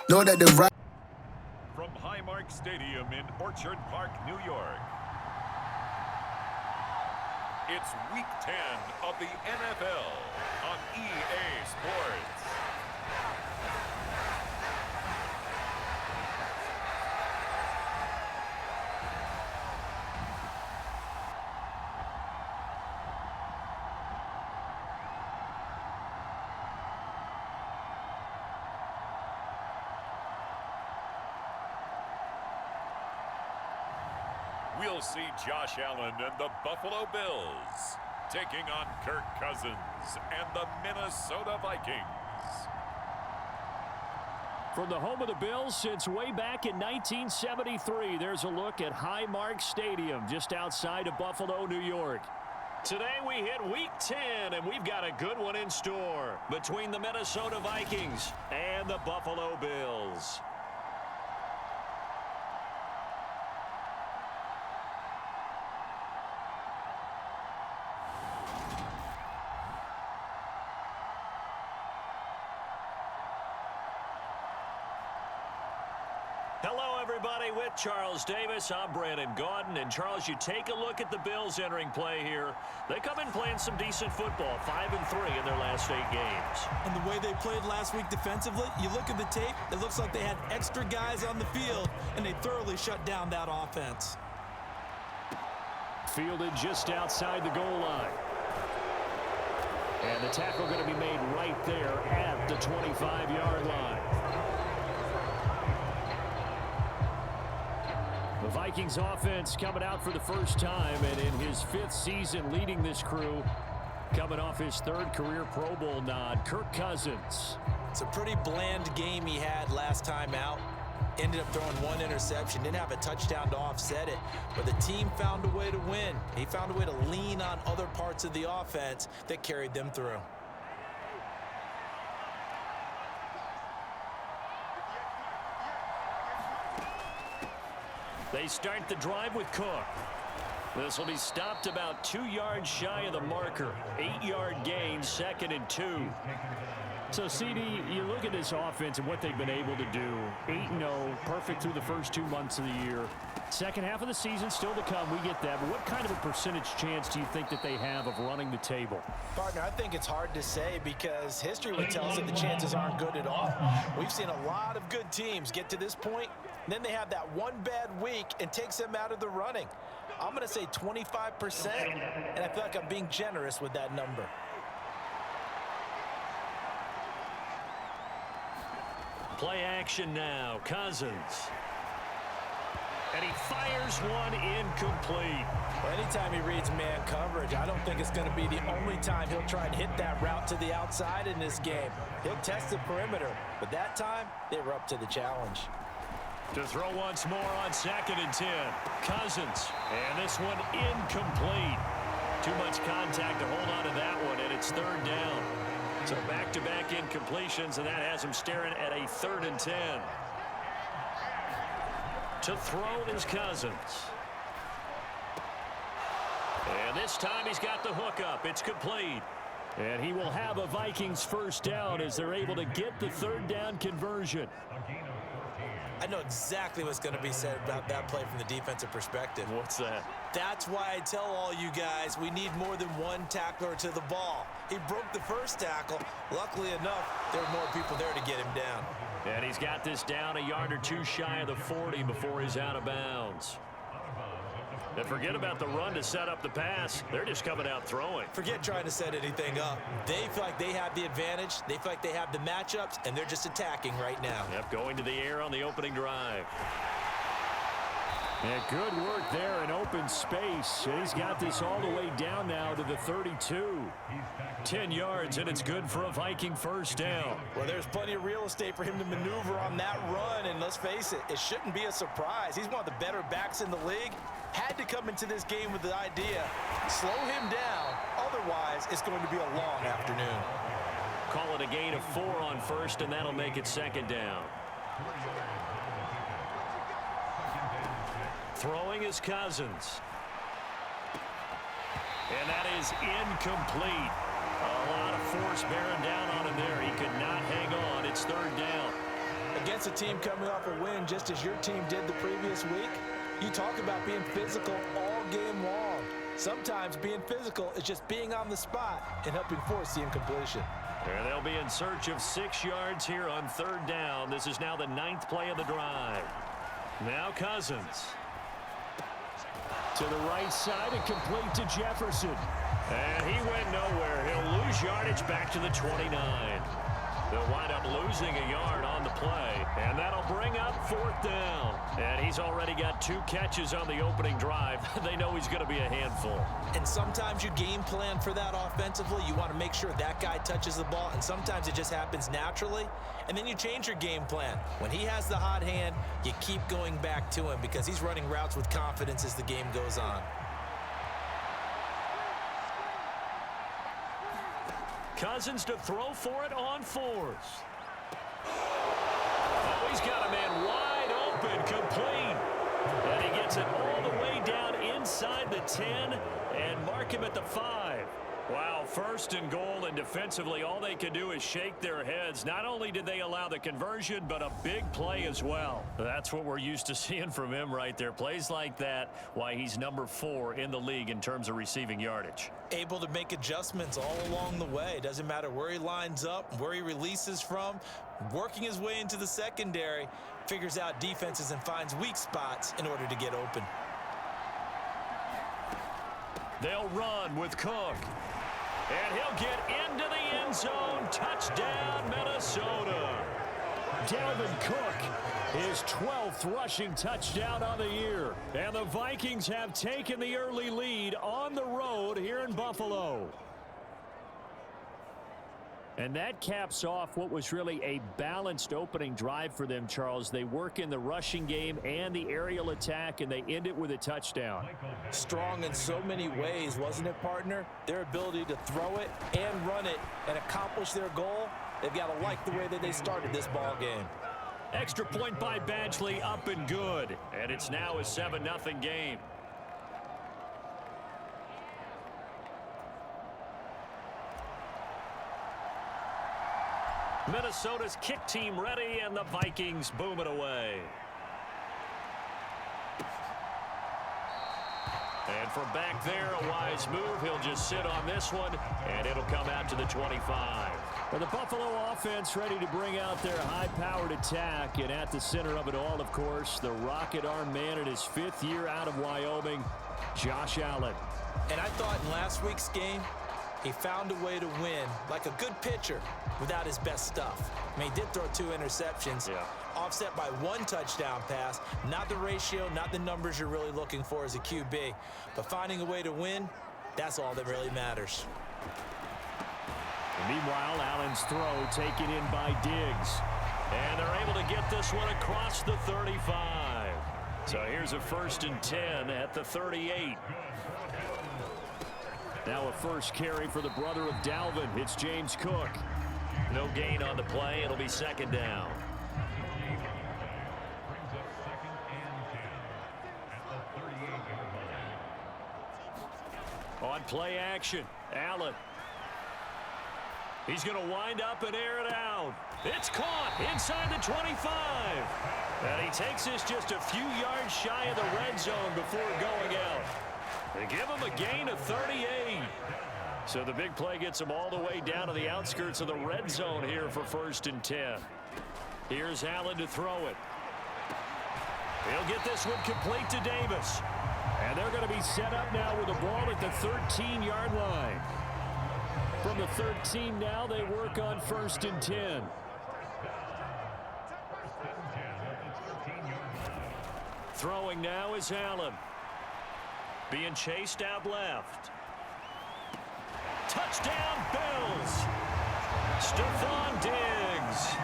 Know that the right. From Highmark Stadium in Orchard Park, New York, it's Week 10 of the NFL on EA Sports. We'll see Josh Allen and the Buffalo Bills taking on Kirk Cousins and the Minnesota Vikings. From the home of the Bills since way back in 1973, there's a look at Highmark Stadium just outside of Buffalo, New York. Today we hit Week 10, and we've got a good one in store between the Minnesota Vikings and the Buffalo Bills. Hello, everybody. With Charles Davis, I'm Brandon Gaudin. And, Charles, you take a look at the Bills entering play here. They come in playing some decent football, 5-3 in their last 8 games. And the way they played last week defensively, you look at the tape, it looks like they had extra guys on the field, and they thoroughly shut down that offense. Fielded just outside the goal line. And the tackle going to be made right there at the 25-yard line. The Vikings offense coming out for the first time, and in his 5th season leading this crew, coming off his 3rd career Pro Bowl nod, Kirk Cousins. It's a pretty bland game he had last time out. Ended up throwing 1 interception, didn't have a touchdown to offset it, but the team found a way to win. He found a way to lean on other parts of the offense that carried them through. They start the drive with Cook. This will be stopped about 2 yards shy of the marker. 8-yard gain, 2nd and 2. So, CD, you look at this offense and what they've been able to do. 8-0, perfect through the first 2 months of the year. Second half of the season still to come, we get that. But what kind of a percentage chance do you think that they have of running the table? Partner, I think it's hard to say because history would tell us that the chances aren't good at all. We've seen a lot of good teams get to this point, and then they have that one bad week and takes them out of the running. I'm going to say 25%, and I feel like I'm being generous with that number. Play action now. Cousins. And he fires one incomplete. Well, anytime he reads man coverage, I don't think it's going to be the only time he'll try and hit that route to the outside in this game. He'll test the perimeter, but that time they were up to the challenge. To throw once more on 2nd and 10. Cousins. And this one incomplete. Too much contact to hold on to that one, and it's 3rd down. So back-to-back incompletions, and that has him staring at a 3rd and 10. To throw is Cousins. And this time he's got the hook up. It's complete. And he will have a Vikings first down as they're able to get the 3rd down conversion. I know exactly what's going to be said about that play from the defensive perspective. What's that? That's why I tell all you guys we need more than one tackler to the ball. He broke the first tackle. Luckily enough, there were more people there to get him down. And he's got this down a yard or 2 shy of the 40 before he's out of bounds. And forget about the run to set up the pass. They're just coming out throwing. Forget trying to set anything up. They feel like they have the advantage. They feel like they have the matchups, and they're just attacking right now. Yep, going to the air on the opening drive. And good work there in open space. And he's got this all the way down now to the 32. 10 yards, and it's good for a Viking first down. Well, there's plenty of real estate for him to maneuver on that run, and let's face it, it shouldn't be a surprise. He's one of the better backs in the league. Had to come into this game with the idea, slow him down, otherwise it's going to be a long afternoon. Call it a gain of 4 on first, and that'll make it 2nd down. Throwing is Cousins. And that is incomplete. A lot of force bearing down on him there. He could not hang on. It's 3rd down. Against a team coming off a win just as your team did the previous week, you talk about being physical all game long. Sometimes being physical is just being on the spot and helping force the incompletion. And they'll be in search of 6 yards here on 3rd down. This is now the 9th play of the drive. Now Cousins. To the right side and complete to Jefferson. And he went nowhere. He'll lose yardage back to the 29. They'll wind up losing a yard on the play, and that'll bring up 4th down. And he's already got 2 catches on the opening drive. They know he's going to be a handful. And sometimes you game plan for that offensively. You want to make sure that guy touches the ball, and sometimes it just happens naturally. And then you change your game plan. When he has the hot hand, you keep going back to him because he's running routes with confidence as the game goes on. Cousins to throw for it on 4th. Oh, he's got a man wide open, complete. And he gets it all the way down inside the 10 and mark him at the 5. Wow, 1st and goal, and defensively all they can do is shake their heads. Not only did they allow the conversion, but a big play as well. That's what we're used to seeing from him right there. Plays like that, why he's number 4 in the league in terms of receiving yardage. Able to make adjustments all along the way. Doesn't matter where he lines up, where he releases from. Working his way into the secondary, figures out defenses and finds weak spots in order to get open. They'll run with Cook. And he'll get into the end zone. Touchdown, Minnesota. Dalvin Cook, his 12th rushing touchdown on the year. And the Vikings have taken the early lead on the road here in Buffalo. And that caps off what was really a balanced opening drive for them, Charles. They work in the rushing game and the aerial attack, and they end it with a touchdown. Strong in so many ways, wasn't it, partner? Their ability to throw it and run it and accomplish their goal, they've got to like the way that they started this ball game. Extra point by Badgley, up and good. And it's now a 7-0 game. Minnesota's kick team ready, and the Vikings boom it away. And from back there, a wise move. He'll just sit on this one, and it'll come out to the 25. Well, the Buffalo offense ready to bring out their high-powered attack, and at the center of it all, of course, the rocket arm man in his 5th year out of Wyoming, Josh Allen. And I thought in last week's game, he found a way to win like a good pitcher without his best stuff. I mean, he did throw 2 interceptions, offset by 1 touchdown pass. Not the ratio, not the numbers you're really looking for as a QB. But finding a way to win, that's all that really matters. And meanwhile, Allen's throw taken in by Diggs. And they're able to get this one across the 35. So here's a 1st and 10 at the 38. Now a first carry for the brother of Dalvin. It's James Cook. No gain on the play. It'll be 2nd down. On play action, Allen. He's going to wind up and air it out. It's caught inside the 25. And he takes this just a few yards shy of the red zone before going out. They give him a gain of 38. So the big play gets him all the way down to the outskirts of the red zone here for 1st and 10. Here's Allen to throw it. He'll get this one complete to Davis. And they're going to be set up now with the ball at the 13-yard line. From the 13 now, they work on 1st and 10. Throwing now is Allen. Being chased out left. Touchdown, Bills. Stephon Diggs.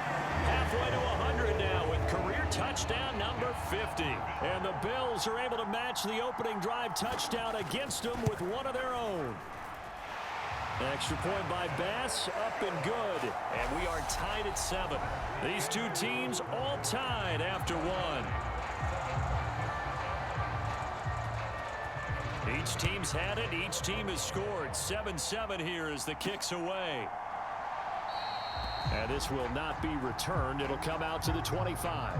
Halfway to 100 now with career touchdown number 50. And the Bills are able to match the opening drive touchdown against them with one of their own. Extra point by Bass, up and good. And we are tied at 7. These two teams all tied after 1. Each team's had it. Each team has scored. 7-7 here as the kick's away. And this will not be returned. It'll come out to the 25.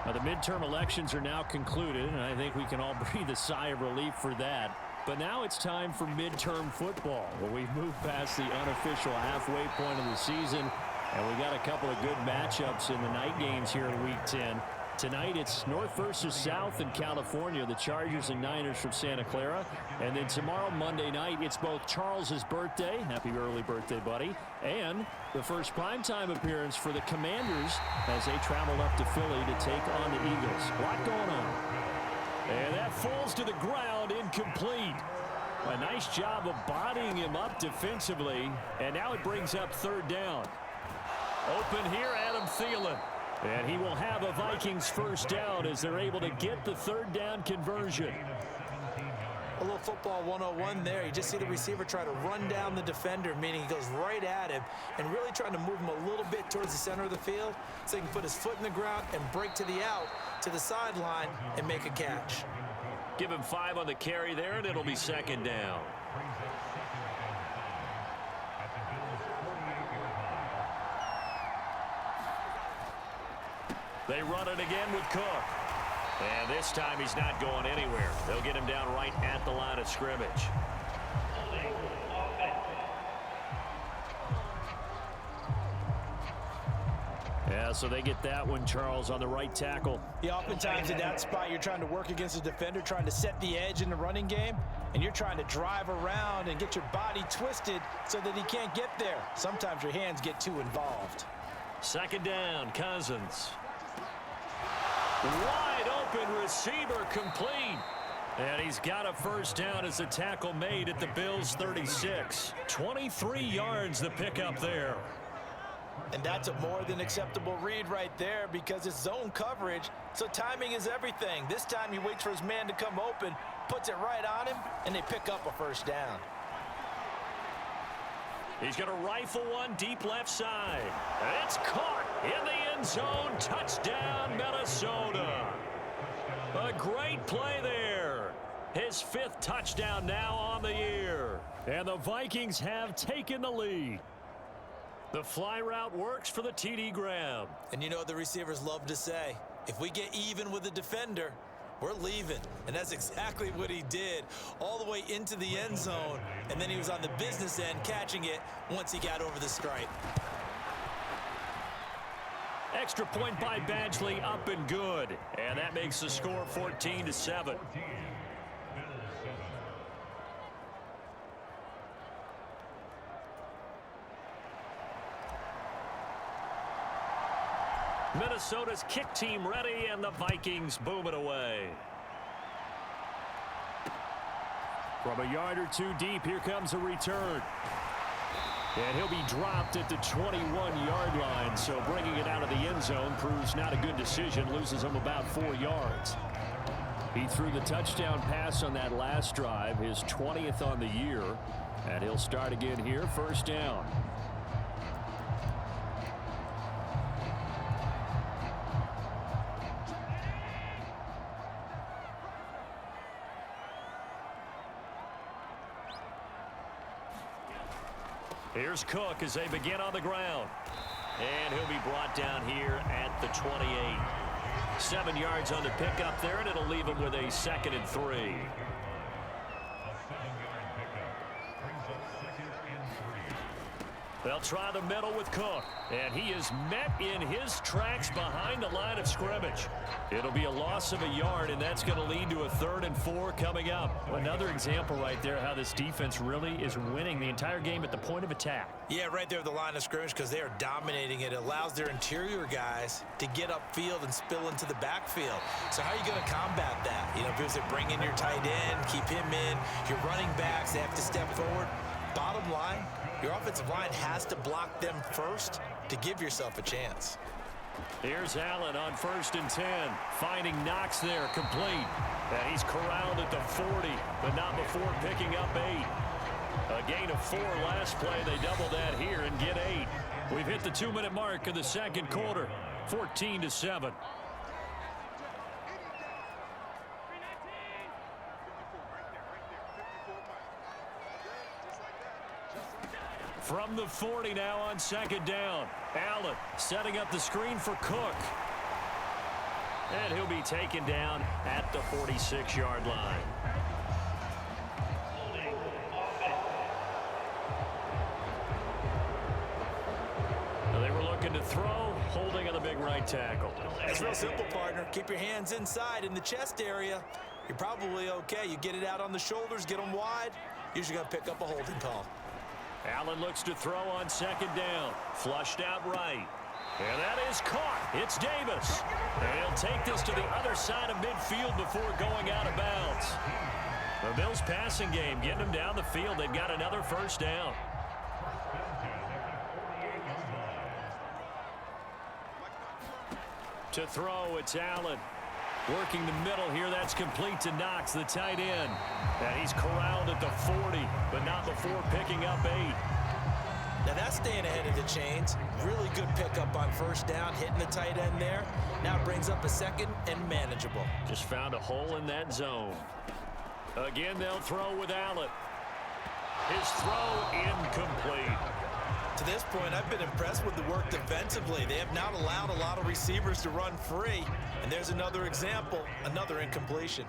Now, the midterm elections are now concluded, and I think we can all breathe a sigh of relief for that. But now it's time for midterm football, where we've moved past the unofficial halfway point of the season, and we got a couple of good matchups in the night games here in Week 10. Tonight, it's North versus South in California, the Chargers and Niners from Santa Clara. And then tomorrow, Monday night, it's both Charles's birthday, happy early birthday, buddy, and the first primetime appearance for the Commanders as they travel up to Philly to take on the Eagles. A lot going on. And that falls to the ground, incomplete. A nice job of bodying him up defensively, and now it brings up third down. Open here, Adam Thielen. And he will have a Vikings first down as they're able to get the third down conversion. A little football 101 there. You just see the receiver try to run down the defender, meaning he goes right at him and really trying to move him a little bit towards the center of the field so he can put his foot in the ground and break to the out, to the sideline, and make a catch. Give him 5 on the carry there, and it'll be second down. They run it again with Cook. And this time he's not going anywhere. They'll get him down right at the line of scrimmage. Yeah, so they get that one, Charles, on the right tackle. Yeah, oftentimes in that spot, you're trying to work against a defender, trying to set the edge in the running game, and you're trying to drive around and get your body twisted so that he can't get there. Sometimes your hands get too involved. Second down, Cousins. Wide open receiver, complete. And he's got a first down as the tackle made at the Bills' 36. 23 yards the pickup there. And that's a more than acceptable read right there because it's zone coverage, so timing is everything. This time he waits for his man to come open, puts it right on him, and they pick up a first down. He's going to rifle one deep left side. It's caught in the end zone. Touchdown, Minnesota. A great play there. His 5th touchdown now on the year. And the Vikings have taken the lead. The fly route works for the TD Graham. And you know what the receivers love to say? If we get even with the defender, we're leaving. And that's exactly what he did, all the way into the end zone. And then he was on the business end catching it once he got over the stripe. Extra point by Badgley, up and good. And that makes the score 14-7. Minnesota's kick team ready, and the Vikings boom it away. From a yard or two deep, here comes a return. And he'll be dropped at the 21-yard line, so bringing it out of the end zone proves not a good decision, loses him about 4 yards. He threw the touchdown pass on that last drive, his 20th on the year, and he'll start again here, first down. Here's Cook as they begin on the ground. And he'll be brought down here at the 28. 7 yards on the pickup there, and it'll leave him with a 2nd and 3. They'll try the middle with Cook, and he is met in his tracks behind the line of scrimmage. It'll be a loss of a yard, and that's going to lead to a 3rd and 4 coming up. Another example right there how this defense really is winning the entire game at the point of attack. Yeah, right there at the line of scrimmage because they are dominating it. It allows their interior guys to get upfield and spill into the backfield. So how are you going to combat that? You know, if you bring in your tight end, keep him in, your running backs, they have to step forward. Bottom line, your offensive line has to block them first to give yourself a chance. Here's Allen on 1st and 10. Finding Knox there, complete. And he's corralled at the 40, but not before picking up 8. A gain of 4 last play. They double that here and get 8. We've hit the 2-minute mark of the second quarter. 14-7. From the 40 now on second down. Allen setting up the screen for Cook. And he'll be taken down at the 46-yard line. They were looking to throw, holding on the big right tackle. It's real simple, partner. Keep your hands inside in the chest area. You're probably okay. You get it out on the shoulders, get them wide. Usually going to pick up a holding call. Allen looks to throw on second down. Flushed out right. And that is caught. It's Davis. And he'll take this to the other side of midfield before going out of bounds. The Bills passing game getting them down the field. They've got another first down. To throw, it's Allen. Working the middle here, that's complete to Knox, the tight end. And he's corralled at the 40, but not before picking up 8. Now that's staying ahead of the chains. Really good pickup on first down, hitting the tight end there. Now it brings up a second and manageable. Just found a hole in that zone. Again, they'll throw with Allen. His throw incomplete. To this point, I've been impressed with the work defensively. They have not allowed a lot of receivers to run free. And there's another example, another incompletion.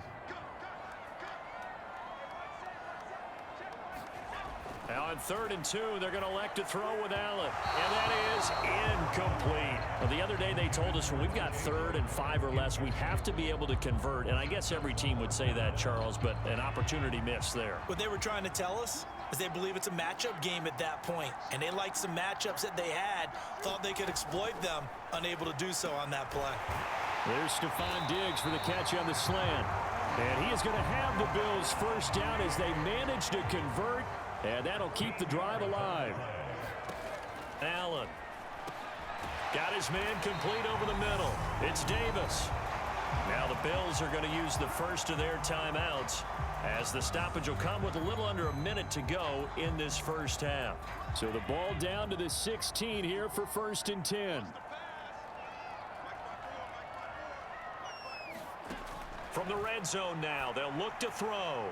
Now on 3rd and 2, they're going to elect to throw with Allen. And that is incomplete. Well, the other day they told us when we've got 3rd and 5 or less, we have to be able to convert. And I guess every team would say that, Charles, but an opportunity missed there. What they were trying to tell us is they believe it's a matchup game at that point. And they liked some matchups that they had, thought they could exploit them, unable to do so on that play. There's Stephon Diggs for the catch on the slant. And he is going to have the Bills first down as they manage to convert. And that'll keep the drive alive. Allen. Got his man complete over the middle. It's Davis. Now the Bills are going to use the first of their timeouts as the stoppage will come with a little under a minute to go in this first half. So the ball down to the 16 here for 1st and 10. From the red zone now, they'll look to throw.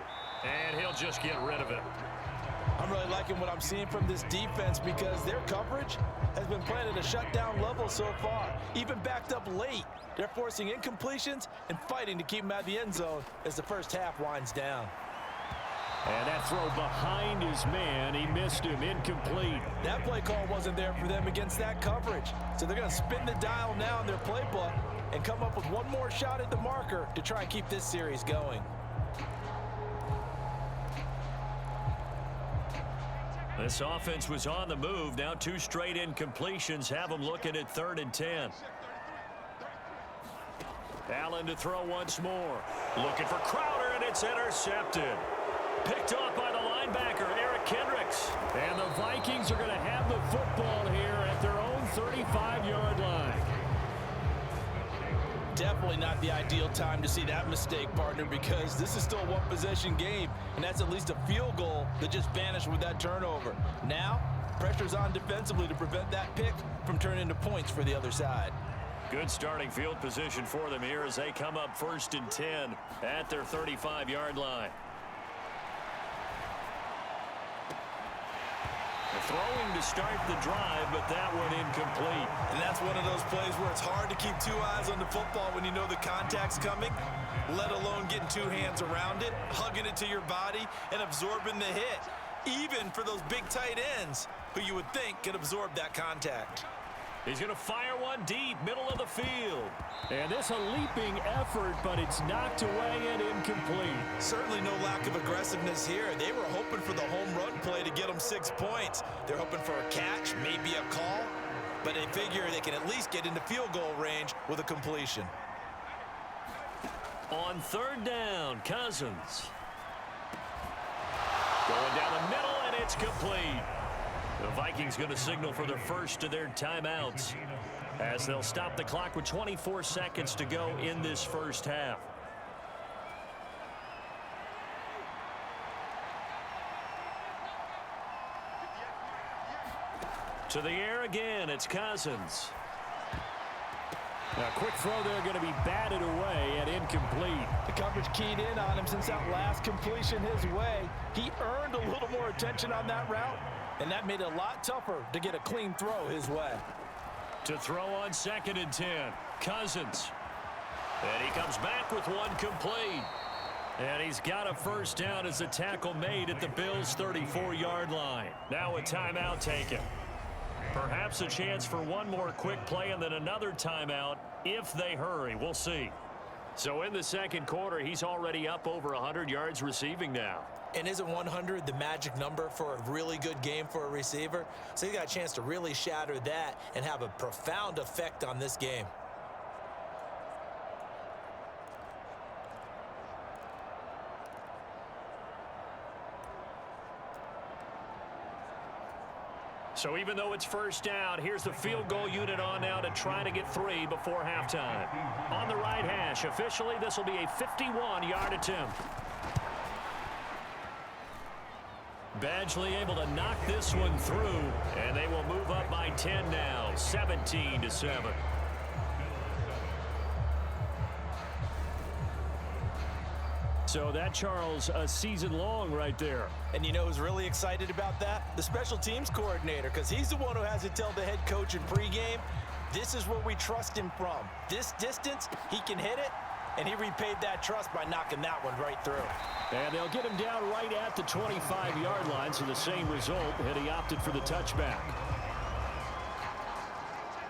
And he'll just get rid of it. I'm really liking what I'm seeing from this defense because their coverage has been playing at a shutdown level so far. Even backed up late, they're forcing incompletions and fighting to keep them out of the end zone as the first half winds down. And that throw behind his man, he missed him, incomplete. That play call wasn't there for them against that coverage. So they're going to spin the dial now in their playbook and come up with one more shot at the marker to try and keep this series going. This offense was on the move. Now 2 straight incompletions have them looking at 3rd and 10. Allen to throw once more. Looking for Crowder, and it's intercepted. Picked off by the linebacker, Eric Kendricks. And the Vikings are going to have the football here at their own 35-yard line. Definitely not the ideal time to see that mistake, partner, because this is still a one-possession game, and that's at least a field goal that just vanished with that turnover. Now, pressure's on defensively to prevent that pick from turning into points for the other side. Good starting field position for them here as they come up 1st and 10 at their 35-yard line. Throwing to start the drive, but that one incomplete. And that's one of those plays where it's hard to keep 2 eyes on the football when you know the contact's coming, let alone getting 2 hands around it, hugging it to your body, and absorbing the hit, even for those big tight ends who you would think could absorb that contact. He's going to fire one deep, middle of the field. And this a leaping effort, but it's knocked away and incomplete. Certainly no lack of aggressiveness here. They were hoping for the home run play to get them 6 points. They're hoping for a catch, maybe a call, but they figure they can at least get into field goal range with a completion. On 3rd down, Cousins. Going down the middle, and it's complete. The Vikings going to signal for the first of their timeouts as they'll stop the clock with 24 seconds to go in this first half. To the air again, it's Cousins. Now, quick throw there going to be batted away and incomplete. The coverage keyed in on him since that last completion his way. He earned a little more attention on that route, And that made it a lot tougher to get a clean throw his way. To throw on 2nd and 10, Cousins. And he comes back with one complete. And he's got a first down as the tackle made at the Bills' 34-yard line. Now a timeout taken. Perhaps a chance for one more quick play and then another timeout if they hurry. We'll see. So in the second quarter, he's already up over 100 yards receiving now. And isn't 100 the magic number for a really good game for a receiver? So he got a chance to really shatter that and have a profound effect on this game. So even though it's first down, here's the field goal unit on now to try to get 3 before halftime. On the right hash, officially this will be a 51-yard attempt. Badgley able to knock this one through, and they will move up by 10 now, 17-7. So that, Charles, a season long right there. And you know who's really excited about that? The special teams coordinator, because he's the one who has to tell the head coach in pregame, this is where we trust him from. This distance, he can hit it, and he repaid that trust by knocking that one right through. And they'll get him down right at the 25-yard line, so the same result, and he opted for the touchback.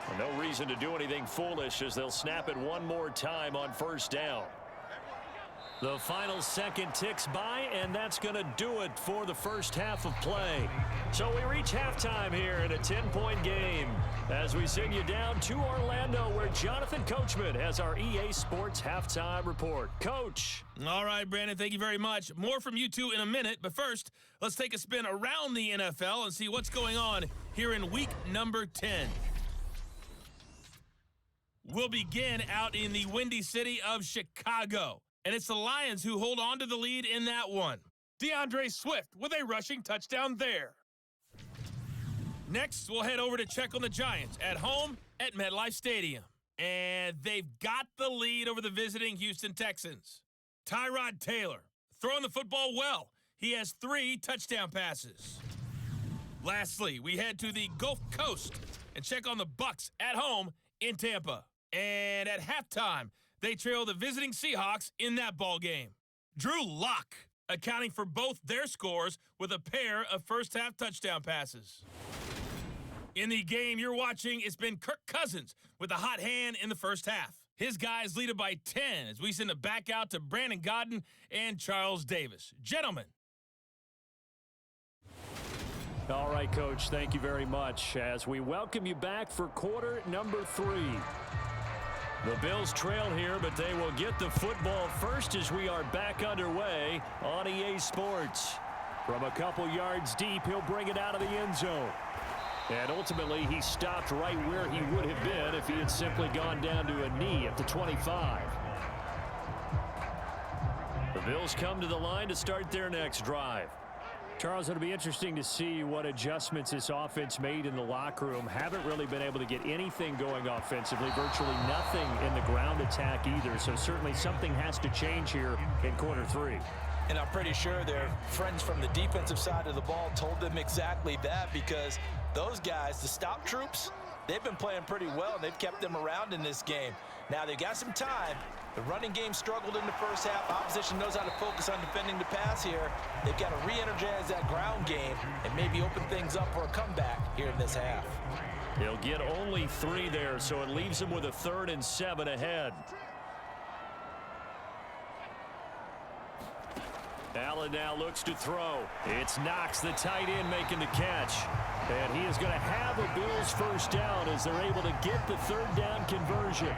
Well, no reason to do anything foolish as they'll snap it one more time on first down. The final second ticks by, and that's going to do it for the first half of play. So we reach halftime here in a 10-point game as we send you down to Orlando, where Jonathan Coachman has our EA Sports halftime report. Coach. All right, Brandon, thank you very much. More from you two in a minute, but first, let's take a spin around the NFL and see what's going on here in week number 10. We'll begin out in the windy city of Chicago. And it's the Lions who hold on to the lead in that one. DeAndre Swift with a rushing touchdown there. Next, we'll head over to check on the Giants at home at MetLife Stadium. And they've got the lead over the visiting Houston Texans. Tyrod Taylor throwing the football well. He has 3 touchdown passes. Lastly, we head to the Gulf Coast and check on the Bucs at home in Tampa. And at halftime, they trail the visiting Seahawks in that ball game. Drew Lock accounting for both their scores with a pair of first-half touchdown passes. In the game you're watching, it's been Kirk Cousins with a hot hand in the first half. His guys lead it by 10 as we send it back out to Brandon Godden and Charles Davis. Gentlemen. All right, Coach, thank you very much as we welcome you back for quarter number 3. The Bills trail here, but they will get the football first as we are back underway on EA Sports. From a couple yards deep, he'll bring it out of the end zone. And ultimately, he stopped right where he would have been if he had simply gone down to a knee at the 25. The Bills come to the line to start their next drive. Charles, it'll be interesting to see what adjustments this offense made in the locker room. Haven't really been able to get anything going offensively, virtually nothing in the ground attack either. So certainly something has to change here in quarter 3. And I'm pretty sure their friends from the defensive side of the ball told them exactly that, because those guys, the stop troops, they've been playing pretty well, and they've kept them around in this game. Now, they've got some time. The running game struggled in the first half. Opposition knows how to focus on defending the pass here. They've got to re-energize that ground game and maybe open things up for a comeback here in this half. He'll get only 3 there, so it leaves him with a 3rd and 7 ahead. Allen now looks to throw. It's Knox, the tight end, making the catch. And he is going to have a Bills first down as they're able to get the 3rd down conversion.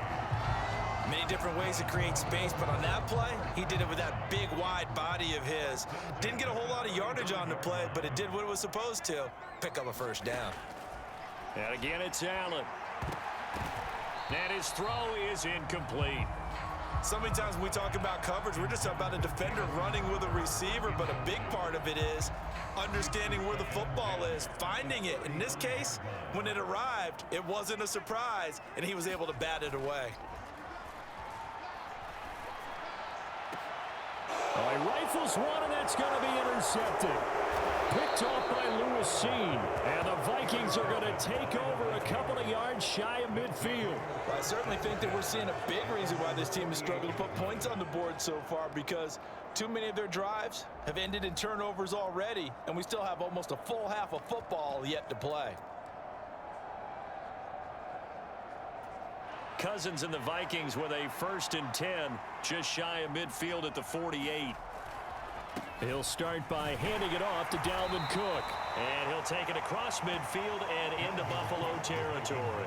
Many different ways to create space, but on that play, he did it with that big, wide body of his. Didn't get a whole lot of yardage on the play, but it did what it was supposed to, pick up a first down. And again, it's Allen. And his throw is incomplete. So many times when we talk about coverage, we're just talking about a defender running with a receiver, but a big part of it is understanding where the football is, finding it. In this case, when it arrived, it wasn't a surprise, and he was able to bat it away. Oh, he rifles one, and that's going to be intercepted. Picked off by Lewis. And the Vikings are going to take over a couple of yards shy of midfield. Well, I certainly think that we're seeing a big reason why this team has struggled to put points on the board so far, because too many of their drives have ended in turnovers already, and we still have almost a full half of football yet to play. Cousins and the Vikings with a 1st and 10, just shy of midfield at the 48. He'll start by handing it off to Dalvin Cook. And he'll take it across midfield and into Buffalo territory.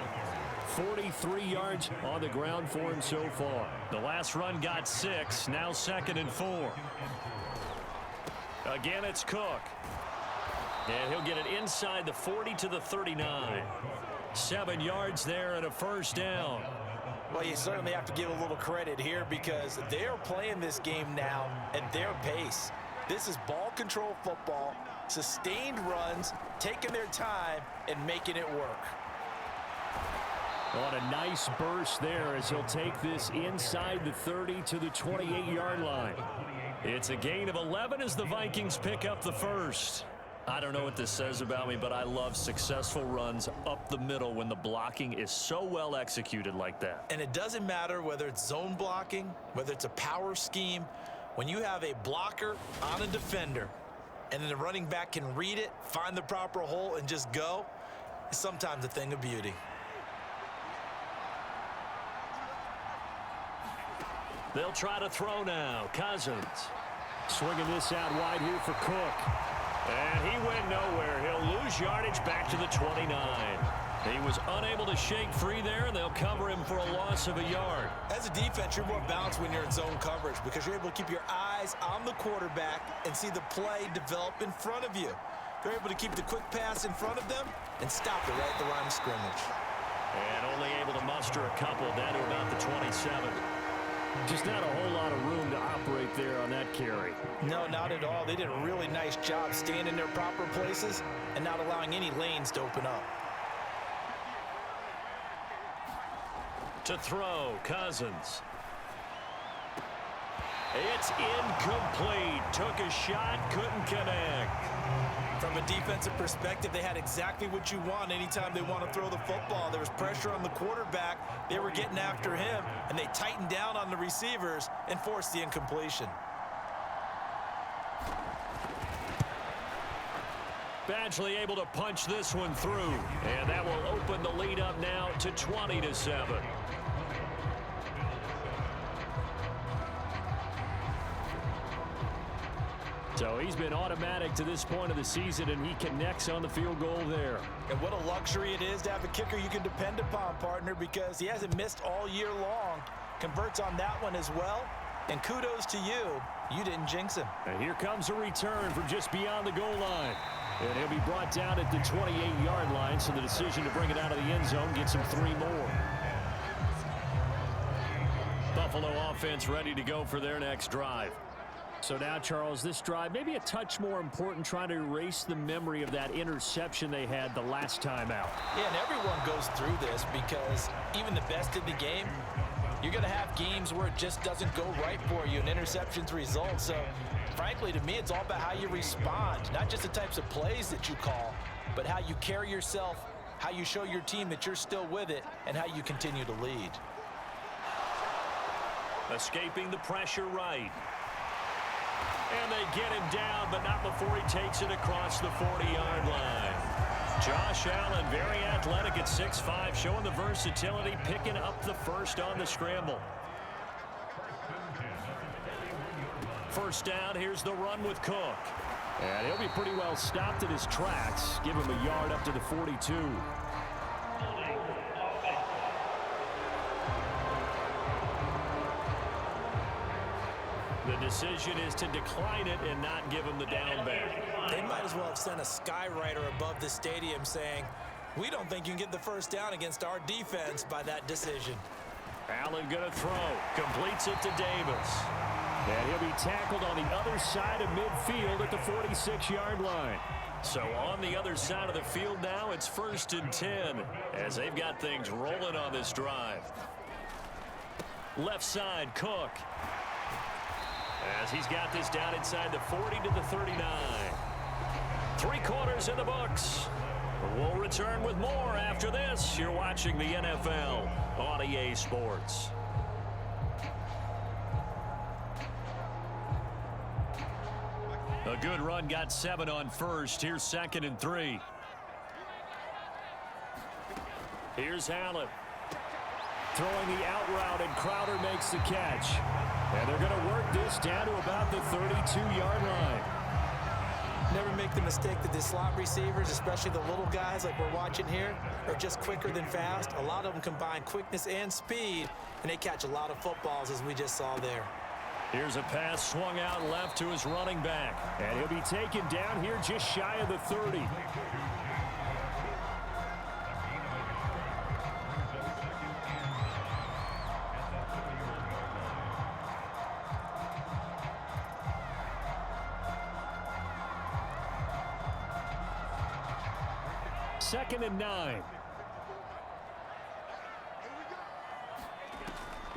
43 yards on the ground for him so far. The last run got 6, now 2nd and 4. Again, it's Cook. And he'll get it inside the 40 to the 39. 7 yards there and a 1st down. Well, you certainly have to give a little credit here because they're playing this game now at their pace. This is ball control football, sustained runs, taking their time and making it work. On a nice burst there as he'll take this inside the 30 to the 28-yard line. It's a gain of 11 as the Vikings pick up the 1st. I don't know what this says about me, but I love successful runs up the middle when the blocking is so well executed like that. And it doesn't matter whether it's zone blocking, whether it's a power scheme. When you have a blocker on a defender and then the running back can read it, find the proper hole, and just go, it's sometimes a thing of beauty. They'll try to throw now. Cousins swinging this out wide here for Cook. And he went nowhere. He'll lose yardage back to the 29. He was unable to shake free there, and they'll cover him for a loss of a yard. As a defense, you're more balanced when you're in zone coverage because you're able to keep your eyes on the quarterback and see the play develop in front of you. They're able to keep the quick pass in front of them and stop it right at the line of scrimmage. And only able to muster a couple down to about the 27. Just not a whole lot of room to operate there on that carry. No, not at all. They did a really nice job staying in their proper places and not allowing any lanes to open up. To throw, Cousins. It's incomplete. Took a shot, couldn't connect. From a defensive perspective, they had exactly what you want anytime they want to throw the football. There was pressure on the quarterback. They were getting after him, and they tightened down on the receivers and forced the incompletion. Badgley able to punch this one through, and that will open the lead up now to 20-7. So he's been automatic to this point of the season, and he connects on the field goal there. And what a luxury it is to have a kicker you can depend upon, partner, because he hasn't missed all year long. Converts on that one as well. And kudos to you. You didn't jinx him. And here comes a return from just beyond the goal line. And he'll be brought down at the 28-yard line, so the decision to bring it out of the end zone gets him 3 more. Buffalo offense ready to go for their next drive. So now, Charles, this drive maybe a touch more important, trying to erase the memory of that interception they had the last time out. Yeah, and everyone goes through this because even the best in the game, you're going to have games where it just doesn't go right for you and interceptions result. So, frankly, to me, it's all about how you respond, not just the types of plays that you call, but how you carry yourself, how you show your team that you're still with it, and how you continue to lead. Escaping the pressure right. And they get him down, but not before he takes it across the 40-yard line. Josh Allen, very athletic at 6'5", showing the versatility, picking up the 1st on the scramble. 1st down, here's the run with Cook. And he'll be pretty well stopped at his tracks. Give him a yard up to the 42. The decision is to decline it and not give him the down back. They might as well have sent a skywriter above the stadium saying, we don't think you can get the 1st down against our defense by that decision. Allen going to throw. Completes it to Davis. And he'll be tackled on the other side of midfield at the 46-yard line. So on the other side of the field now, it's 1st and 10 as they've got things rolling on this drive. Left side, Cook. As he's got this down inside the 40 to the 39. 3 quarters in the books. We'll return with more after this. You're watching the NFL on EA Sports. A good run, got 7 on first. Here's 2nd and 3. Here's Allen. Throwing the out route, and Crowder makes the catch. And they're going to work this down to about the 32-yard line. Never make the mistake that the slot receivers, especially the little guys like we're watching here, are just quicker than fast. A lot of them combine quickness and speed, and they catch a lot of footballs, as we just saw there. Here's a pass swung out left to his running back. And he'll be taken down here just shy of the 30. Second and 9.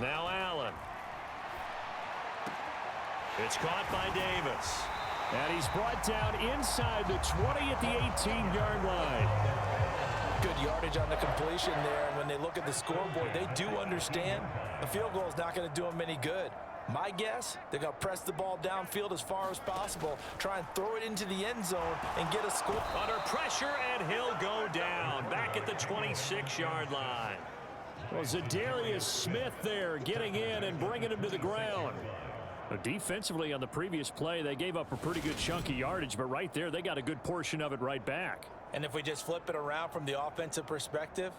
Now Allen. It's caught by Davis. And he's brought down inside the 20 at the 18-yard line. Good yardage on the completion there. And when they look at the scoreboard, they do understand a field goal is not going to do them any good. My guess, they're going to press the ball downfield as far as possible, try and throw it into the end zone and get a score. Under pressure, and he'll go down back at the 26-yard line. Well, Zadarius Smith there getting in and bringing him to the ground. Defensively on the previous play, they gave up a pretty good chunk of yardage, but right there, they got a good portion of it right back. And if we just flip it around from the offensive perspective,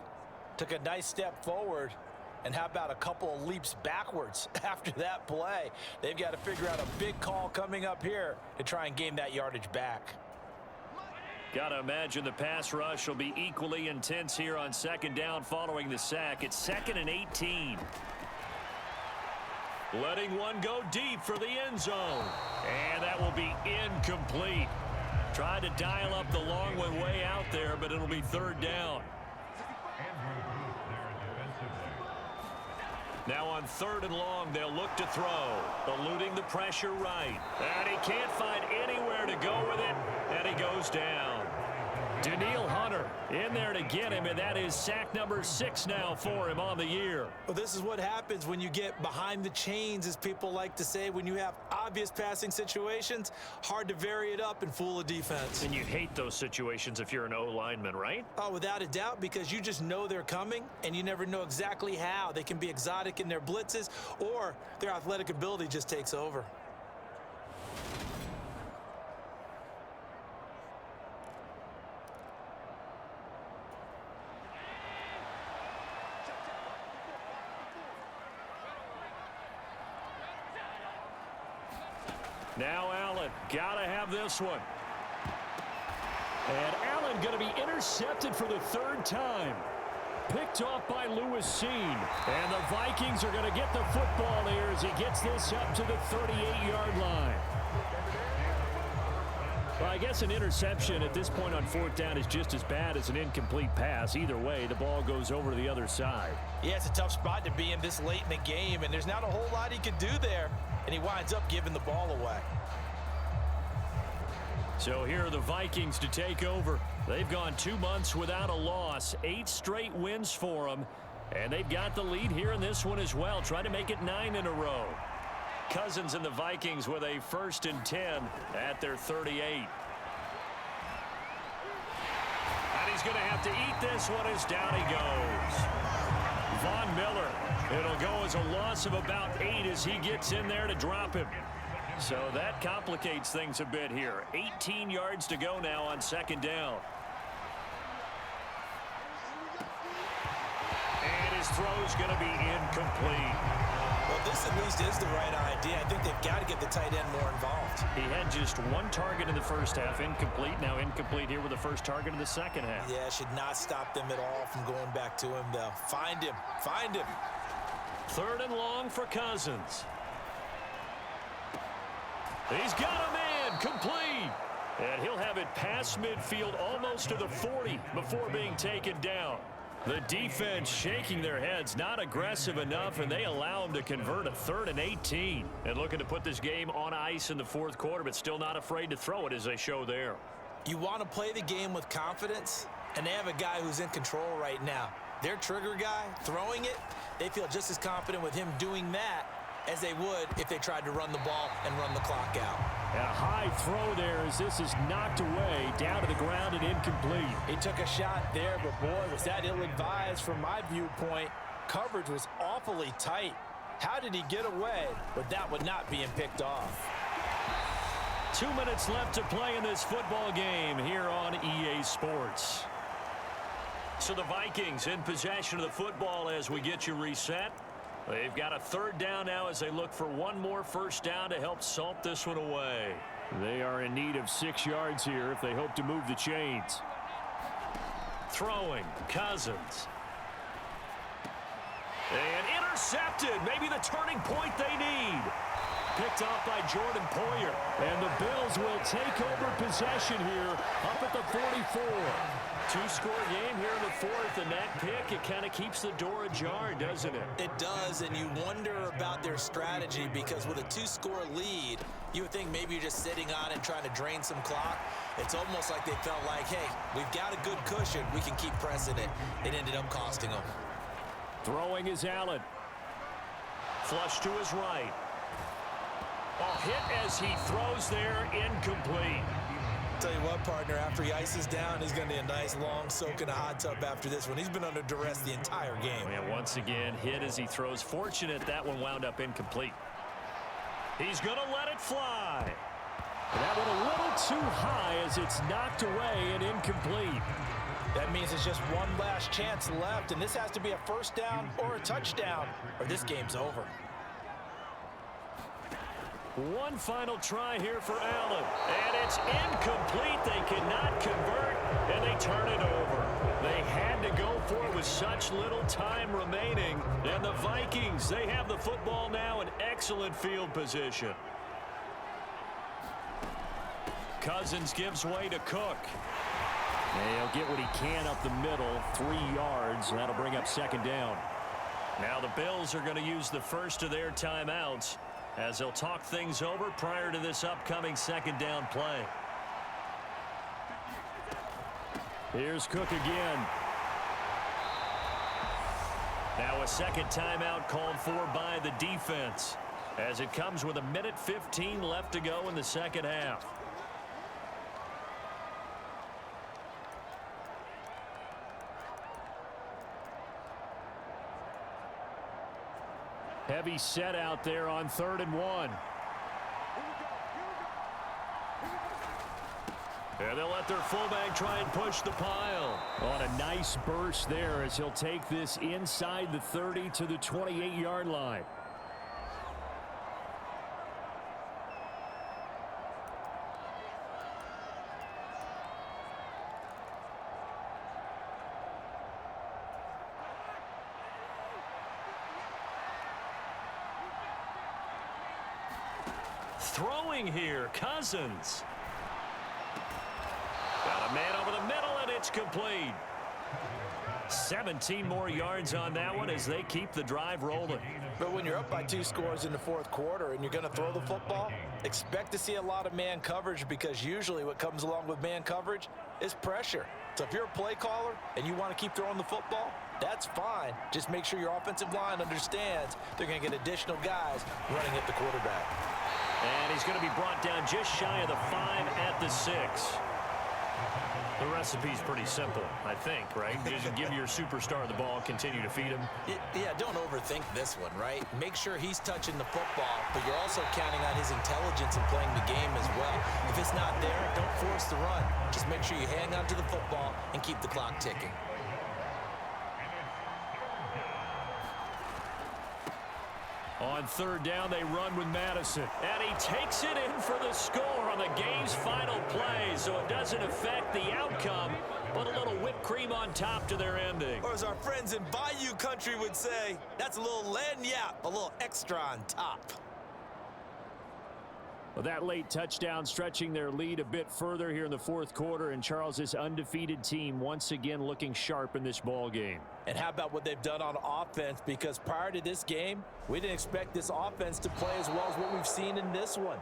took a nice step forward, and how about a couple of leaps backwards after that play? They've got to figure out a big call coming up here to try and gain that yardage back. Got to imagine the pass rush will be equally intense here on 2nd down following the sack. It's 2nd and 18. Letting one go deep for the end zone. And that will be incomplete. Tried to dial up the long one way out there, but it'll be 3rd down. Now on 3rd and long, they'll look to throw. Eluding the pressure right. And he can't find anywhere to go with it, and he goes down. Danielle Hunter in there to get him, and that is sack number 6 now for him on the year. Well, this is what happens when you get behind the chains, as people like to say. When you have obvious passing situations, hard to vary it up and fool a defense. And you hate those situations if you're an O-lineman, right? Oh, without a doubt, because you just know they're coming, and you never know exactly how. They can be exotic in their blitzes, or their athletic ability just takes over. Now Allen, gotta have this one. And Allen gonna be intercepted for the 3rd time. Picked off by Lewis Seen. And the Vikings are gonna get the football here as he gets this up to the 38-yard line. Well, I guess an interception at this point on 4th down is just as bad as an incomplete pass. Either way, the ball goes over to the other side. Yeah, it's a tough spot to be in this late in the game, and there's not a whole lot he can do there. And he winds up giving the ball away. So here are the Vikings to take over. They've gone 2 months without a loss, 8 straight wins for them. And they've got the lead here in this one as well, trying to make it 9 in a row. Cousins and the Vikings with a 1st and 10 at their 38. And he's going to have to eat this one as down he goes. Von Miller. It'll go as a loss of about 8 as he gets in there to drop him. So that complicates things a bit here. 18 yards to go now on 2nd down. And his throw's going to be incomplete. Well, this at least is the right idea. I think they've got to get the tight end more involved. He had just 1 target in the 1st half, incomplete. Now incomplete here with the 1st target in the 2nd half. Yeah, should not stop them at all from going back to him, though. Find him. Find him. 3rd and long for Cousins. He's got a man, complete. And he'll have it past midfield almost to the 40 before being taken down. The defense shaking their heads, not aggressive enough, and they allow him to convert a 3rd and 18. And looking to put this game on ice in the 4th quarter, but still not afraid to throw it as they show there. You want to play the game with confidence, and they have a guy who's in control right now. Their trigger guy, throwing it, they feel just as confident with him doing that as they would if they tried to run the ball and run the clock out. And a high throw there as this is knocked away, down to the ground and incomplete. He took a shot there, but boy, was that ill-advised from my viewpoint. Coverage was awfully tight. How did he get away with that one not being picked off? 2 minutes left to play in this football game here on EA Sports. So the Vikings in possession of the football as we get you reset. They've got a third down now as they look for one more first down to help salt this one away. They are in need of 6 yards here if they hope to move the chains. Throwing, Cousins. And intercepted. Maybe the turning point they need. Picked off by Jordan Poyer. And the Bills will take over possession here up at the 44. Two-score game here in the fourth, and that pick, it kind of keeps the door ajar, doesn't it? It does, and you wonder about their strategy because with a 2-score lead, you would think maybe you're just sitting on it trying to drain some clock. It's almost like they felt like, hey, we've got a good cushion. We can keep pressing it. It ended up costing them. Throwing is Allen. Flush to his right. A hit as he throws there, incomplete. Tell you what, partner, after he ices down, he's going to be a nice long soak in a hot tub after this one. He's been under duress the entire game. And once again, hit as he throws. Fortunate that one wound up incomplete. He's going to let it fly. And that one a little too high as it's knocked away and incomplete. That means it's just one last chance left, and this has to be a first down or a touchdown, or this game's over. One final try here for Allen. And it's incomplete. They cannot convert, and they turn it over. They had to go for it with such little time remaining. And the Vikings, they have the football now in excellent field position. Cousins gives way to Cook. And he'll get what he can up the middle, 3 yards. That'll bring up second down. Now the Bills are going to use the first of their timeouts as they'll talk things over prior to this upcoming second down play. Here's Cook again. Now a second timeout called for by the defense as it comes with 1:15 left to go in the second half. Heavy set out there on 3rd and 1. And they'll let their fullback try and push the pile. On a nice burst there as he'll take this inside the 30 to the 28-yard line. Throwing here, Cousins. Got a man over the middle, and it's complete. 17 more yards on that one as they keep the drive rolling. But when you're up by 2 scores in the fourth quarter and you're going to throw the football, expect to see a lot of man coverage because usually what comes along with man coverage is pressure. So if you're a play caller and you want to keep throwing the football, that's fine. Just make sure your offensive line understands they're going to get additional guys running at the quarterback. And he's going to be brought down just shy of the 5 at the 6. The recipe's pretty simple, I think, right? Just give your superstar the ball, continue to feed him. Yeah, don't overthink this one, right? Make sure he's touching the football, but you're also counting on his intelligence in playing the game as well. If it's not there, don't force the run. Just make sure you hang on to the football and keep the clock ticking. On 3rd down, they run with Madison. And he takes it in for the score on the game's final play, so it doesn't affect the outcome, but a little whipped cream on top to their ending. Or as our friends in Bayou Country would say, that's a little lagniappe, a little extra on top. Well, that late touchdown stretching their lead a bit further here in the fourth quarter, and Charles' undefeated team once again looking sharp in this ball game. And how about what they've done on offense? Because prior to this game, we didn't expect this offense to play as well as what we've seen in this one.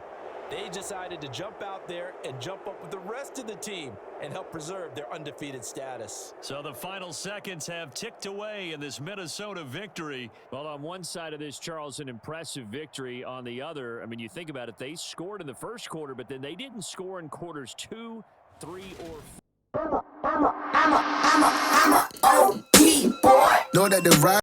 They decided to jump out there and jump up with the rest of the team and help preserve their undefeated status. So the final seconds have ticked away in this Minnesota victory. Well, on one side of this, Charles, an impressive victory. On the other, I mean, you think about it, they scored in the first quarter, but then they didn't score in quarters 2, 3, or 4. I'm a OG boy. Know that the ride